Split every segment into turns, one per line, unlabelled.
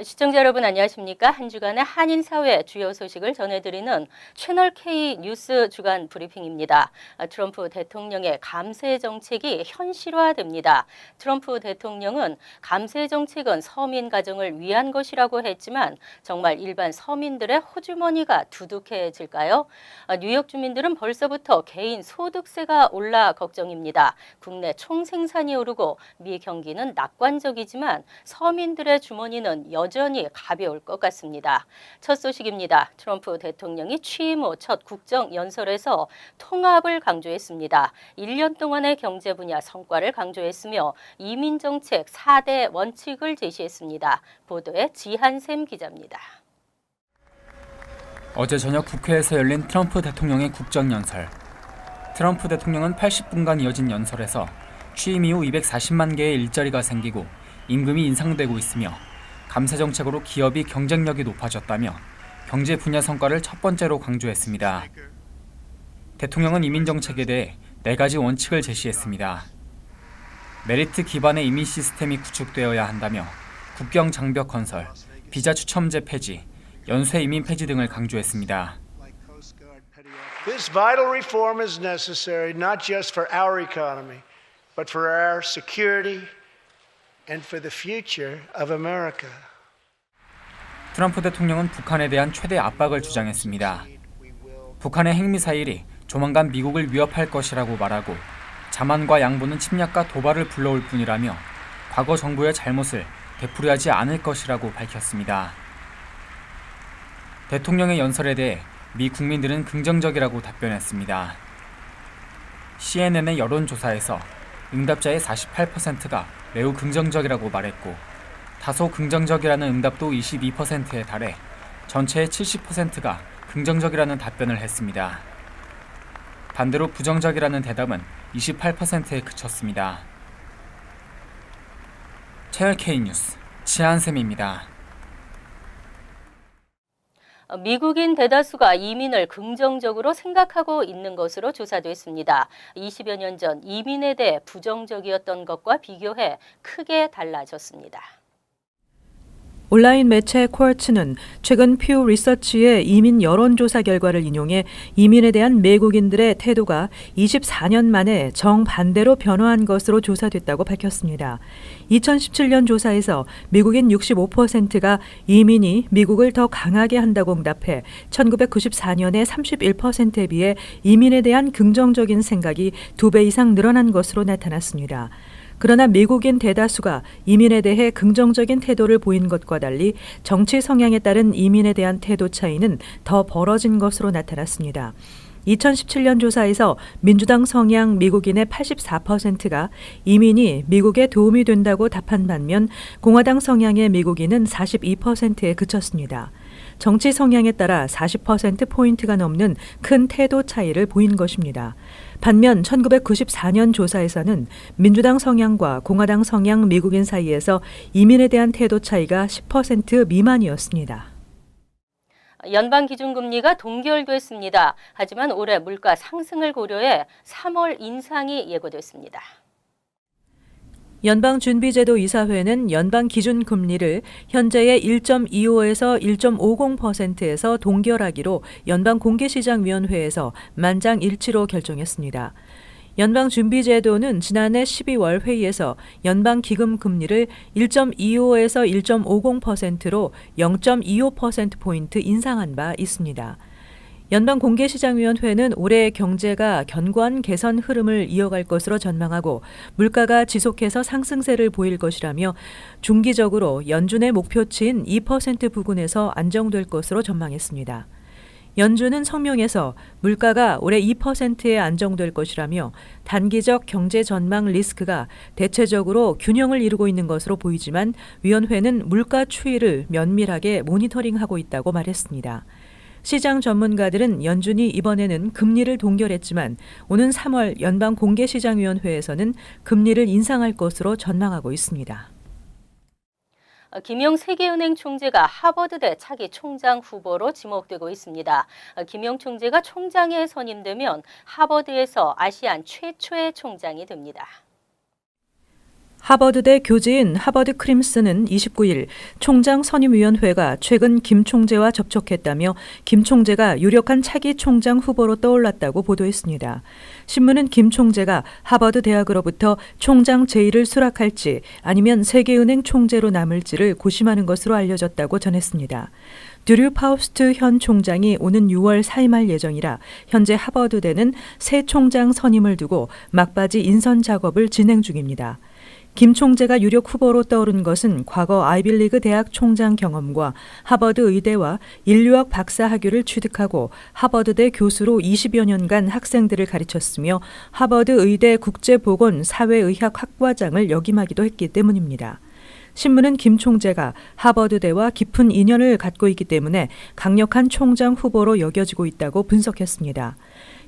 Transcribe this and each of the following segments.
시청자 여러분 안녕하십니까? 한 주간의 한인 사회 주요 소식을 전해드리는 채널 K 뉴스 주간 브리핑입니다. 트럼프 대통령의 감세 정책이 현실화됩니다. 트럼프 대통령은 감세 정책은 서민 가정을 위한 것이라고 했지만 정말 일반 서민들의 호주머니가 두둑해질까요? 뉴욕 주민들은 벌써부터 개인 소득세가 올라 걱정입니다. 국내 총생산이 오르고 미 경기는 낙관적이지만 서민들의 주머니는 여전히 가벼울 것 같습니다. 첫 소식입니다. 트럼프 대통령이 취임 후 첫 국정연설에서 통합을 강조했습니다. 1년 동안의 경제 분야 성과를 강조했으며 이민정책 4대 원칙을 제시했습니다. 보도에 지한샘 기자입니다.
어제 저녁 국회에서 열린 트럼프 대통령의 국정연설. 트럼프 대통령은 80분간 이어진 연설에서 취임 이후 240만 개의 일자리가 생기고 임금이 인상되고 있으며 감세 정책으로 기업이 경쟁력이 높아졌다며 경제 분야 성과를 첫 번째로 강조했습니다. 대통령은 이민 정책에 대해 4가지 원칙을 제시했습니다. 메리트 기반의 이민 시스템이 구축되어야 한다며 국경 장벽 건설, 비자 추첨제 폐지, 연쇄 이민 폐지 등을 강조했습니다.
This vital reform is necessary not just for our economy, but for our security and for the future of America.
트럼프 대통령은 북한에 대한 최대 압박을 주장했습니다. 북한의 핵미사일이 조만간 미국을 위협할 것이라고 말하고 자만과 양보는 침략과 도발을 불러올 뿐이라며 과거 정부의 잘못을 되풀이하지 않을 것이라고 밝혔습니다. 대통령의 연설에 대해 미 국민들은 긍정적이라고 답변했습니다. CNN의 여론조사에서 응답자의 48%가 매우 긍정적이라고 말했고 다소 긍정적이라는 응답도 22%에 달해 전체의 70%가 긍정적이라는 답변을 했습니다. 반대로 부정적이라는 대답은 28%에 그쳤습니다. 채널 K 뉴스 지한샘입니다.
미국인 대다수가 이민을 긍정적으로 생각하고 있는 것으로 조사됐습니다. 20여 년 전 이민에 대해 부정적이었던 것과 비교해 크게 달라졌습니다.
온라인 매체 쿼츠는 최근 퓨 리서치의 이민 여론조사 결과를 인용해 이민에 대한 미국인들의 태도가 24년 만에 정반대로 변화한 것으로 조사됐다고 밝혔습니다. 2017년 조사에서 미국인 65%가 이민이 미국을 더 강하게 한다고 응답해 1994년의 31%에 비해 이민에 대한 긍정적인 생각이 2배 이상 늘어난 것으로 나타났습니다. 그러나 미국인 대다수가 이민에 대해 긍정적인 태도를 보인 것과 달리 정치 성향에 따른 이민에 대한 태도 차이는 더 벌어진 것으로 나타났습니다. 2017년 조사에서 민주당 성향 미국인의 84%가 이민이 미국에 도움이 된다고 답한 반면 공화당 성향의 미국인은 42%에 그쳤습니다. 정치 성향에 따라 40%포인트가 넘는 큰 태도 차이를 보인 것입니다. 반면 1994년 조사에서는 민주당 성향과 공화당 성향 미국인 사이에서 이민에 대한 태도 차이가 10% 미만이었습니다.
연방기준금리가 동결됐습니다. 하지만 올해 물가 상승을 고려해 3월 인상이 예고됐습니다.
연방준비제도 이사회는 연방기준금리를 현재의 1.25에서 1.50%에서 동결하기로 연방공개시장위원회에서 만장일치로 결정했습니다. 연방준비제도는 지난해 12월 회의에서 연방기금금리를 1.25에서 1.50%로 0.25%포인트 인상한 바 있습니다. 연방공개시장위원회는 올해 경제가 견고한 개선 흐름을 이어갈 것으로 전망하고 물가가 지속해서 상승세를 보일 것이라며 중기적으로 연준의 목표치인 2% 부근에서 안정될 것으로 전망했습니다. 연준은 성명에서 물가가 올해 2%에 안정될 것이라며 단기적 경제 전망 리스크가 대체적으로 균형을 이루고 있는 것으로 보이지만 위원회는 물가 추이를 면밀하게 모니터링하고 있다고 말했습니다. 시장 전문가들은 연준이 이번에는 금리를 동결했지만 오는 3월 연방공개시장위원회에서는 금리를 인상할 것으로 전망하고 있습니다.
김용 세계은행 총재가 하버드대 차기 총장 후보로 지목되고 있습니다. 김용 총재가 총장에 선임되면 하버드에서 아시안 최초의 총장이 됩니다.
하버드대 교지인 하버드 크림슨은 29일 총장 선임위원회가 최근 김 총재와 접촉했다며 김 총재가 유력한 차기 총장 후보로 떠올랐다고 보도했습니다. 신문은 김 총재가 하버드 대학으로부터 총장 제의를 수락할지 아니면 세계은행 총재로 남을지를 고심하는 것으로 알려졌다고 전했습니다. 드류 파우스트 현 총장이 오는 6월 사임할 예정이라 현재 하버드대는 새 총장 선임을 두고 막바지 인선 작업을 진행 중입니다. 김 총재가 유력 후보로 떠오른 것은 과거 아이빌리그 대학 총장 경험과 하버드 의대와 인류학 박사 학위를 취득하고 하버드대 교수로 20여 년간 학생들을 가르쳤으며 하버드 의대 국제보건 사회의학 학과장을 역임하기도 했기 때문입니다. 신문은 김 총재가 하버드대와 깊은 인연을 갖고 있기 때문에 강력한 총장 후보로 여겨지고 있다고 분석했습니다.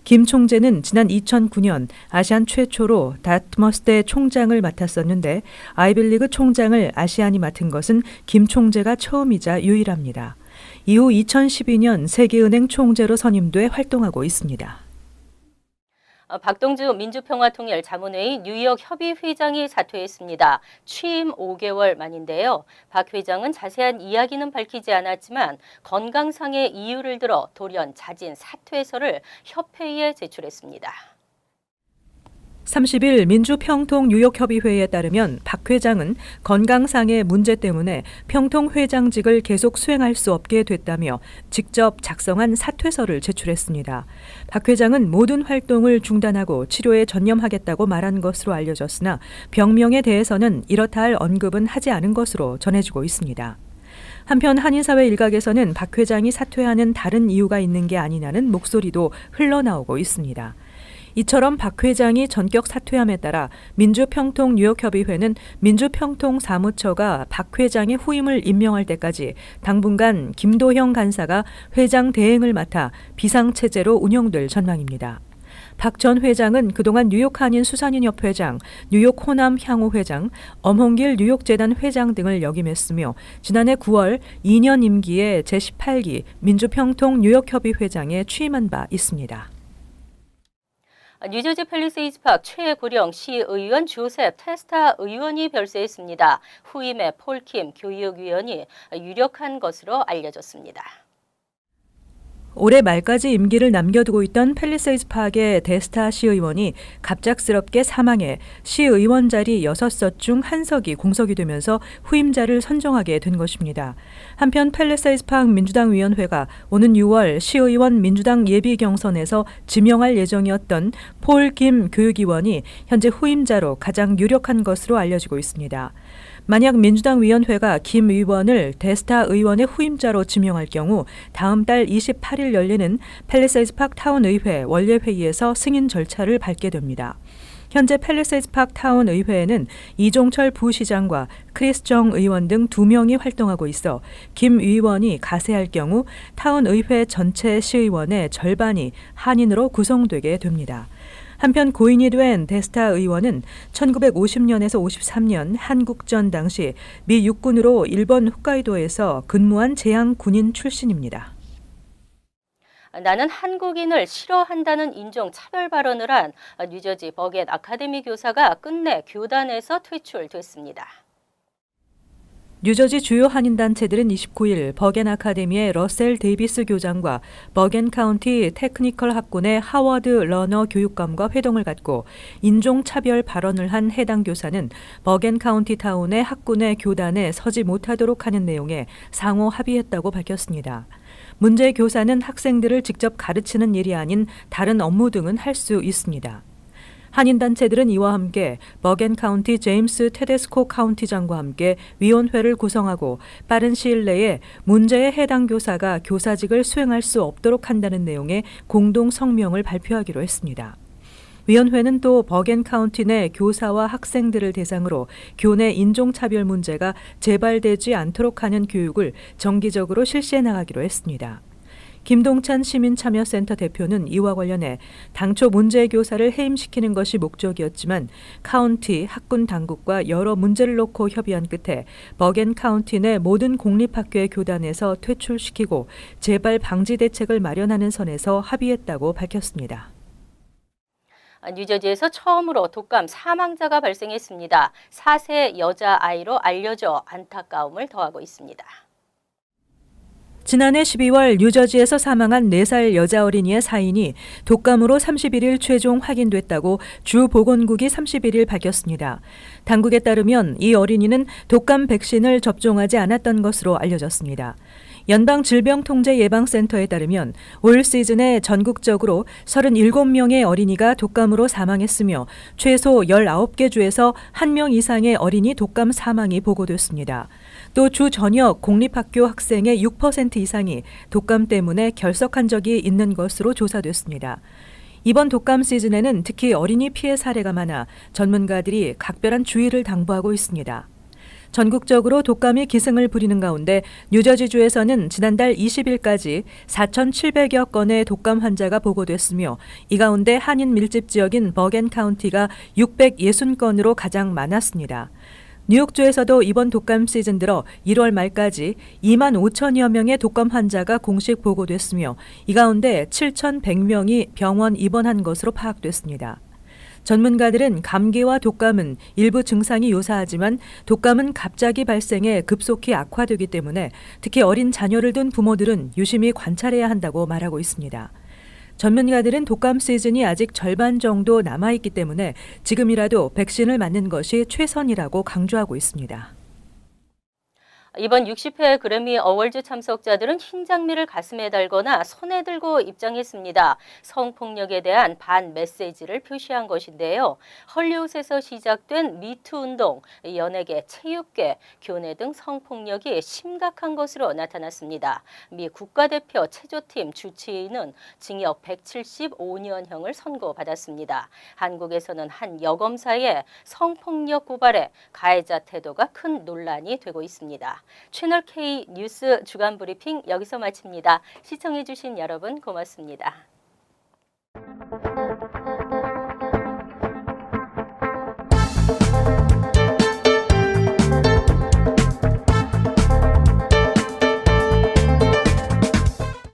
김 총재는 지난 2009년 아시안 최초로 다트머스대 총장을 맡았었는데 아이빌리그 총장을 아시안이 맡은 것은 김 총재가 처음이자 유일합니다. 이후 2012년 세계은행 총재로 선임돼 활동하고 있습니다.
박동주 민주평화통일자문회의 뉴욕 협의회장이 사퇴했습니다. 취임 5개월 만인데요. 박 회장은 자세한 이야기는 밝히지 않았지만 건강상의 이유를 들어 돌연 자진 사퇴서를 협회에 제출했습니다.
30일 민주평통 뉴욕협의회에 따르면 박 회장은 건강상의 문제 때문에 평통회장직을 계속 수행할 수 없게 됐다며 직접 작성한 사퇴서를 제출했습니다. 박 회장은 모든 활동을 중단하고 치료에 전념하겠다고 말한 것으로 알려졌으나 병명에 대해서는 이렇다 할 언급은 하지 않은 것으로 전해지고 있습니다. 한편 한인사회 일각에서는 박 회장이 사퇴하는 다른 이유가 있는 게 아니냐는 목소리도 흘러나오고 있습니다. 이처럼 박 회장이 전격 사퇴함에 따라 민주평통 뉴욕협의회는 민주평통 사무처가 박 회장의 후임을 임명할 때까지 당분간 김도형 간사가 회장 대행을 맡아 비상체제로 운영될 전망입니다. 박 전 회장은 그동안 뉴욕 한인 수산인협 회장, 뉴욕 호남 향후 회장, 엄홍길 뉴욕재단 회장 등을 역임했으며 지난해 9월 2년 임기에 제18기 민주평통 뉴욕협의회장에 취임한 바 있습니다.
뉴저지 팰리세이드 파크 최고령 시의원 조셉 테스타 의원이 별세했습니다. 후임의 폴킴 교육위원이 유력한 것으로 알려졌습니다.
올해 말까지 임기를 남겨두고 있던 팰리세이드 파크의 데스타 시의원이 갑작스럽게 사망해 시의원 자리 6석 중 1석이 공석이 되면서 후임자를 선정하게 된 것입니다. 한편 팰리세이드 파크 민주당 위원회가 오는 6월 시의원 민주당 예비 경선에서 지명할 예정이었던 폴 김 교육위원이 현재 후임자로 가장 유력한 것으로 알려지고 있습니다. 만약 민주당 위원회가 김 의원을 데스타 의원의 후임자로 지명할 경우 다음 달 28일 열리는 팰리세이드 파크 타운 의회 원례 회의에서 승인 절차를 밟게 됩니다. 현재 팰리세이드 파크 타운 의회에는 이종철 부시장과 크리스 정 의원 등 2명이 활동하고 있어 김 의원이 가세할 경우 타운 의회 전체 시의원의 절반이 한인으로 구성되게 됩니다. 한편 고인이 된 데스타 의원은 1950년에서 53년 한국전 당시 미 육군으로 일본 홋카이도에서 근무한 제향 군인 출신입니다.
나는 한국인을 싫어한다는 인종 차별 발언을 한 뉴저지 버겟 아카데미 교사가 끝내 교단에서 퇴출됐습니다.
뉴저지 주요 한인단체들은 29일 버겐 아카데미의 러셀 데이비스 교장과 버겐 카운티 테크니컬 학군의 하워드 러너 교육감과 회동을 갖고 인종차별 발언을 한 해당 교사는 버겐 카운티 타운의 학군의 교단에 서지 못하도록 하는 내용에 상호 합의했다고 밝혔습니다. 문제 교사는 학생들을 직접 가르치는 일이 아닌 다른 업무 등은 할 수 있습니다. 한인단체들은 이와 함께 버겐 카운티 제임스 테데스코 카운티장과 함께 위원회를 구성하고 빠른 시일 내에 문제의 해당 교사가 교사직을 수행할 수 없도록 한다는 내용의 공동 성명을 발표하기로 했습니다. 위원회는 또 버겐 카운티 내 교사와 학생들을 대상으로 교내 인종차별 문제가 재발되지 않도록 하는 교육을 정기적으로 실시해 나가기로 했습니다. 김동찬 시민참여센터 대표는 이와 관련해 당초 문제 교사를 해임시키는 것이 목적이었지만 카운티 학군 당국과 여러 문제를 놓고 협의한 끝에 버겐 카운티 내 모든 공립학교의 교단에서 퇴출시키고 재발 방지 대책을 마련하는 선에서 합의했다고 밝혔습니다.
뉴저지에서 처음으로 독감 사망자가 발생했습니다. 4세 여자아이로 알려져 안타까움을 더하고 있습니다.
지난해 12월 뉴저지에서 사망한 4살 여자 어린이의 사인이 독감으로 31일 최종 확인됐다고 주 보건국이 31일 밝혔습니다. 당국에 따르면 이 어린이는 독감 백신을 접종하지 않았던 것으로 알려졌습니다. 연방질병통제예방센터에 따르면 올 시즌에 전국적으로 37명의 어린이가 독감으로 사망했으며 최소 19개 주에서 1명 이상의 어린이 독감 사망이 보고됐습니다. 또 주 전역 공립학교 학생의 6% 이상이 독감 때문에 결석한 적이 있는 것으로 조사됐습니다. 이번 독감 시즌에는 특히 어린이 피해 사례가 많아 전문가들이 각별한 주의를 당부하고 있습니다. 전국적으로 독감이 기승을 부리는 가운데 뉴저지주에서는 지난달 20일까지 4,700여 건의 독감 환자가 보고됐으며 이 가운데 한인 밀집 지역인 버겐 카운티가 660건으로 가장 많았습니다. 뉴욕주에서도 이번 독감 시즌 들어 1월 말까지 2만 5천여 명의 독감 환자가 공식 보고됐으며 이 가운데 7,100명이 병원 입원한 것으로 파악됐습니다. 전문가들은 감기와 독감은 일부 증상이 유사하지만 독감은 갑자기 발생해 급속히 악화되기 때문에 특히 어린 자녀를 둔 부모들은 유심히 관찰해야 한다고 말하고 있습니다. 전문가들은 독감 시즌이 아직 절반 정도 남아있기 때문에 지금이라도 백신을 맞는 것이 최선이라고 강조하고 있습니다.
이번 60회 그래미 어워즈 참석자들은 흰 장미를 가슴에 달거나 손에 들고 입장했습니다. 성폭력에 대한 반 메시지를 표시한 것인데요. 헐리우드에서 시작된 미투 운동, 연예계, 체육계, 교내 등 성폭력이 심각한 것으로 나타났습니다. 미 국가대표 체조팀 주치의는 징역 175년형을 선고받았습니다. 한국에서는 한 여검사의 성폭력 고발에 가해자 태도가 큰 논란이 되고 있습니다. 채널 K 뉴스 주간 브리핑 여기서 마칩니다. 시청해주신 여러분 고맙습니다.